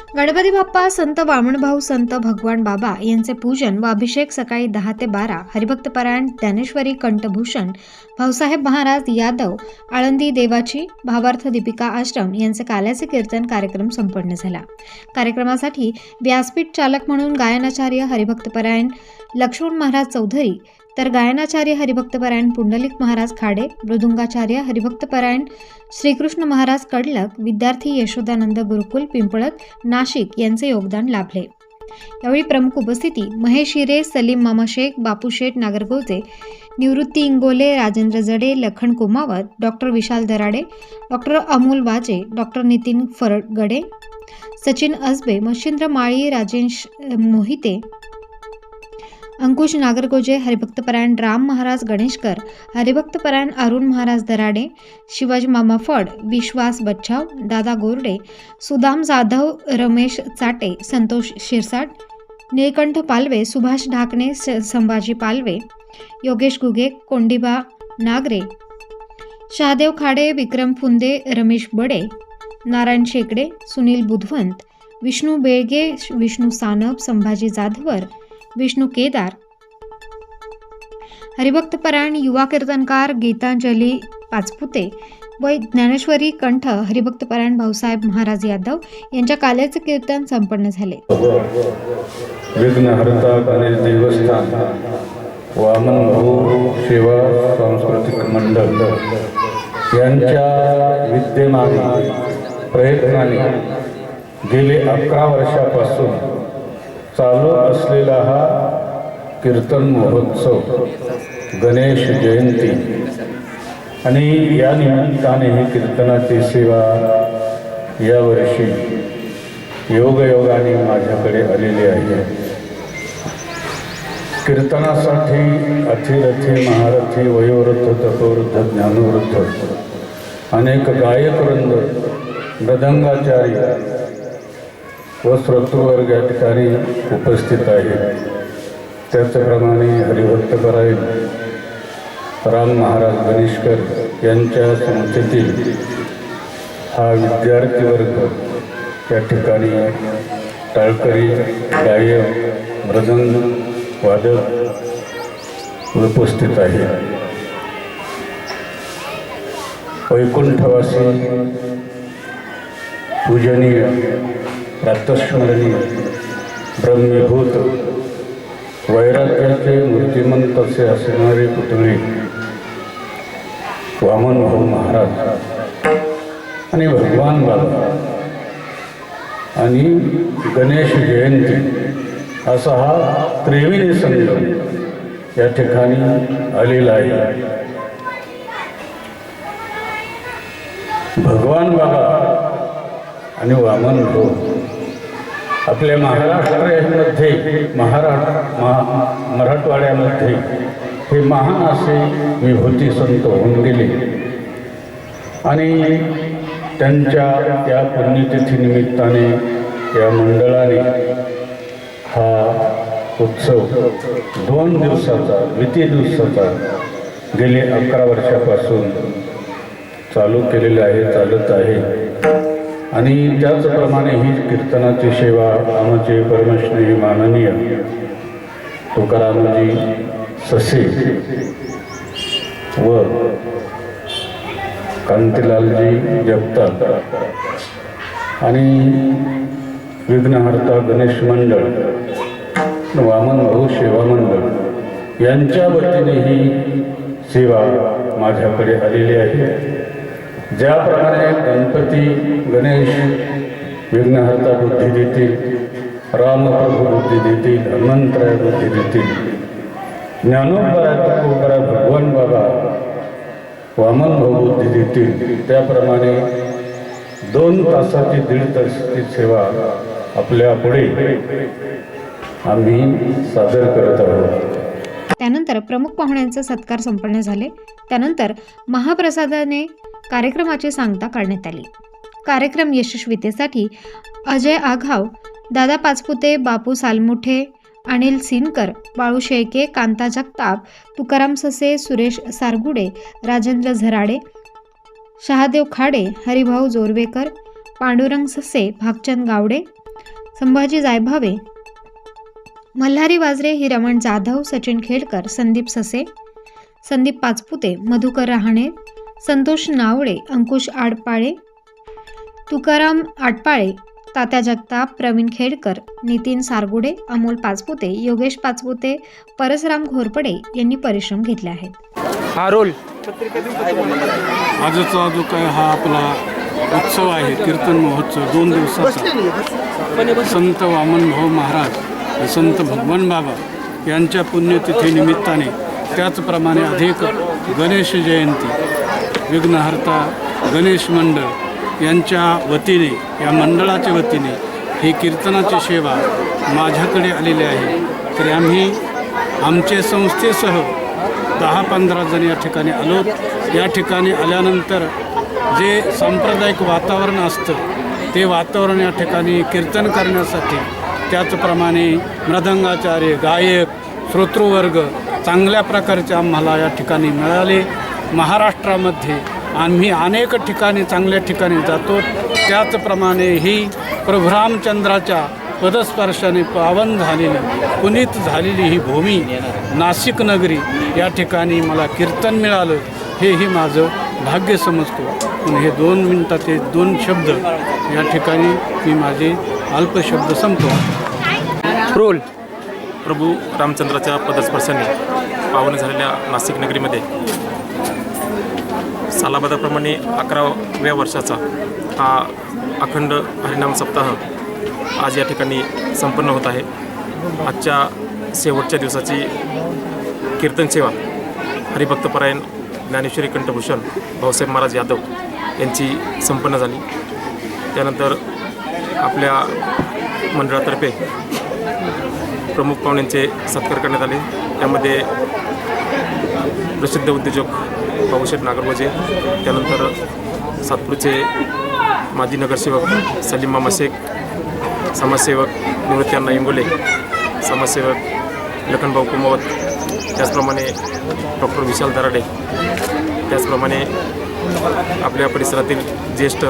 गणपती बाप्पा, संत वामनभाऊ, संत भगवान बाबा यांचे पूजन व अभिषेक सकाळी 10 ते 12 हरिभक्तपरायण ज्ञानेश्वरी कंठभूषण भाऊसाहेब महाराज यादव आळंदी देवाची भावार्थ दीपिका आश्रम यांचे काल्याचे कीर्तन कार्यक्रम संपन्न झाला। कार्यक्रमासाठी व्यासपीठ चालक म्हणून गायनाचार्य हरिभक्तपरायण लक्ष्मण महाराज चौधरी, तर गायनाचार्य हरिभक्तपरायण पुंडलिक महाराज खाडे, मृदुंगाचार्य हरिभक्तपरायण श्रीकृष्ण महाराज कडलक, विद्यार्थी यशोदानंद गुरुकुल पिंपळत नाशिक यांचे योगदान लाभले। यावेळी प्रमुख उपस्थिती महेश हिरे, सलीम मामा शेख, बापू शेठ नागरगोजे, निवृत्ती इंगोले, राजेंद्र जडे, लखन कुमावत, डॉक्टर विशाल दराडे, डॉक्टर अमोल वाजे, डॉक्टर नितीन फरगडे, सचिन असबे, मच्छिंद्र माळी, राजेश मोहिते, अंकुश नागरगोजे, हरिभक्तपरायण राम महाराज गणेशकर, हरिभक्तपरायण अरुण महाराज दराडे, शिवाजी मामा फड, विश्वास बच्छाव, दादा गोरडे, सुदाम जाधव, रमेश चाटे, संतोष शिरसाट, निळकंठ पालवे, सुभाष ढाकणे, संभाजी पालवे, योगेश गुगे, कोंडिबा नागरे, शहादेव खाडे, विक्रम फुंदे, रमेश बडे, नारायण शेकडे, सुनील बुधवंत, विष्णू बेळगे, विष्णू सानप, संभाजी जाधवर, विष्णू केदार, हरिभक्तपरायण युवा कीर्तनकार गीतांजली पाचपुते व ज्ञानेश्वरी कंठ हरिभक्तपरायण भाऊसाहेब महाराज यादव यांच्या काल्याचे कीर्तन संपन्न झाले। विघ्नहर्ता गणेश देवस्थान वामन भाऊ सेवा सांस्कृतिक मंडळ यांच्या विद्यमाने प्रयत्नाने गेले 11 वर्षापासून चालू असलेला हा कीर्तन महोत्सव, गणेश जयंती आणि या निमित्ताने ही कीर्तनाची सेवा यावर्षी योगायोगाने माझ्याकडे आलेली आहे। कीर्तनासाठी अथिरथी महारथी वयोवृद्ध तपोवृद्ध ज्ञानवृद्ध अनेक गायकवृंद, मृदंगाचार्य व श्रोतृवर्ग या ठिकाणी उपस्थित आहे। त्याचप्रमाणे हरिभक्तपरायण राम महाराज गणेशकर यांच्या संस्थेतील हा विद्यार्थी वर्ग या ठिकाणी टाळकरी, गायक, मृदंग वादक उपस्थित आहे। वैकुंठवासी पूजनीय प्रातस्मरणीय ब्रह्मीभूत वैराग्याचे मूर्तिमंत असे असणारे पुतळे वामन भाऊ महाराज आणि भगवान बाबा आणि गणेश जयंती असा हा त्रिवेणी संगम या ठिकाणी आलेला आहे। भगवान बाबा आणि वामन भाऊ आपल्या महाराष्ट्रामध्ये मराठवाड्यामध्ये हे महान असे विभूती संत होऊन गेले आणि त्यांच्या या पुण्यतिथी निमित्ताने या मंडळाने हा उत्सव 2 दिवसाचा, 20 दिवसाचा गेले 11 वर्षापासून चालू केलेला आहे, चालत आहे। आणि त्याचप्रमाणे ही कीर्तनाची सेवा आमचे परमस्नेही माननीय तुकारामजी ससे व कांतीलालजी जगताप आणि विघ्नहर्ता गणेश मंडळ, वामन भाऊ सेवा मंडळ यांच्या वतीने ही सेवा माझ्याकडे आलेली आहे। ज्याप्रमाणे गणपती गणेश विघ्नहर्ता बुद्धी देतील, रामप्रभू बुद्धी देतील, हनुमंतराय बुद्धी देतील, ज्ञानोबराय तुकोबराय भगवान बाबा वामन भाऊ बुद्धी देतील, त्याप्रमाणे 2 तासाची 1.5 तासाची सेवा आपल्या पुढे आम्ही सादर करत आहोत। त्यानंतर प्रमुख पाहुण्यांचे सत्कार संपन्न झाले। त्यानंतर महाप्रसादाने कार्यक्रमाची सांगता करण्यात आली। कार्यक्रम यशस्वीतेसाठी अजय आघाव, दादा पाचपुते, बापू सालमुठे, अनिल सिनकर, बाळू शेळके, कांता जगताप, तुकाराम ससे, सुरेश सारगुडे, राजेंद्र झराडे, शहादेव खाडे, हरिभाऊ जोरवेकर, पांडुरंग ससे, भागचंद गावडे, संभाजी जायभावे, मल्हारी वाजरे, हिरमण जाधव, सचिन खेडकर, संदीप ससे, संदीप पाचपुते, मधुकर रहाणे, संतोष नावळे, अंकुश आडपाळे, तुकाराम आटपाळे, तात्या जगताप, प्रवीण खेडकर, नितीन सारगुडे, अमोल पाचपुते, योगेश पाचपुते, परसराम घोरपडे यांनी परिश्रम घेतले आहेत. हा रोल आजचा जो काय हा आपला उत्सव आहे, कीर्तन महोत्सव 2 दिवसाचा, संत वामनभाऊ महाराज व संत भगवान बाबा यांच्या पुण्यतिथीनिमित्ताने, त्याचप्रमाणे अधिक गणेश जयंती, विघ्नहर्ता गणेश मंडळ यांच्या वतीने, या मंडळाच्या वतीने ही कीर्तनाची सेवा माझ्याकडे आलेली आहे. तर आम्ही आमचे संस्थेसह 10-15 जण या ठिकाणी आलो. या ठिकाणी आल्यानंतर जे सांप्रदायिक वातावरण असतं ते वातावरण या ठिकाणी कीर्तन करण्यासाठी, त्याचप्रमाणे मृदंगाचार्य, गायक, श्रोतृवर्ग चांगल्या प्रकारचे आम्हाला या ठिकाणी मिळाले. महाराष्ट्रामध्ये आम्ही अनेक ठिकाणी, चांगल्या ठिकाणी जातो. त्याचप्रमाणे ही प्रभू रामचंद्राच्या पदस्पर्शाने पावन झालेली, पुनीत झालेली ही भूमी नाशिक नगरी, या ठिकाणी मला कीर्तन मिळालं, हेही माझं भाग्य समजतो. पण हे 2 मिनिटाचे 2 शब्द या ठिकाणी मी माझे अल्पशब्द संपतो. रोल प्रभू रामचंद्राच्या पदस्पर्शाने पावन झालेल्या नाशिक नगरीमध्ये सालाबादाप्रमाणे 11व्या वर्षाचा हा अखंड हरिनाम सप्ताह आज या ठिकाणी संपन्न होत आहे. आजच्या शेवटच्या दिवसाची कीर्तन सेवा हरिभक्तपरायण ज्ञानेश्वरी कंठभूषण भाऊसाहेब महाराज यादव यांची संपन्न झाली. त्यानंतर आपल्या मंडळातर्फे प्रमुख पाहुण्यांचे सत्कार करण्यात आले. त्यामध्ये प्रसिद्ध उद्योजक भाऊशेठ नागरगोजे, त्यानंतर सातपूरचे माजी नगरसेवक सलीम मामा शेख, समाजसेवक निवृत्ती इंगोले, समाजसेवक लखनभाऊ कुमावत, त्याचप्रमाणे डॉक्टर विशाल दराडे, त्याचप्रमाणे आपल्या परिसरातील ज्येष्ठ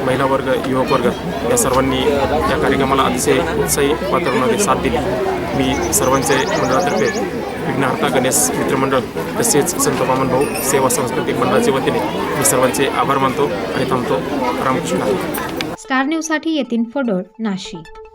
महिला वर्ग, युवक वर्ग या सर्वांनी या कार्यक्रमाला अतिशय उत्साही वातावरणामध्ये साथ दिली. मी सर्वांचे मंडळातर्फे विघ्नहर्ता गणेश मित्रमंडळ तसेच संत वामनभाऊ सेवा सांस्कृतिक मंडळाच्या वतीने मी सर्वांचे आभार मानतो आणि थांबतो. रामकृष्ण. स्टार न्यूजसाठी यतीन फोडोळ, नाशिक.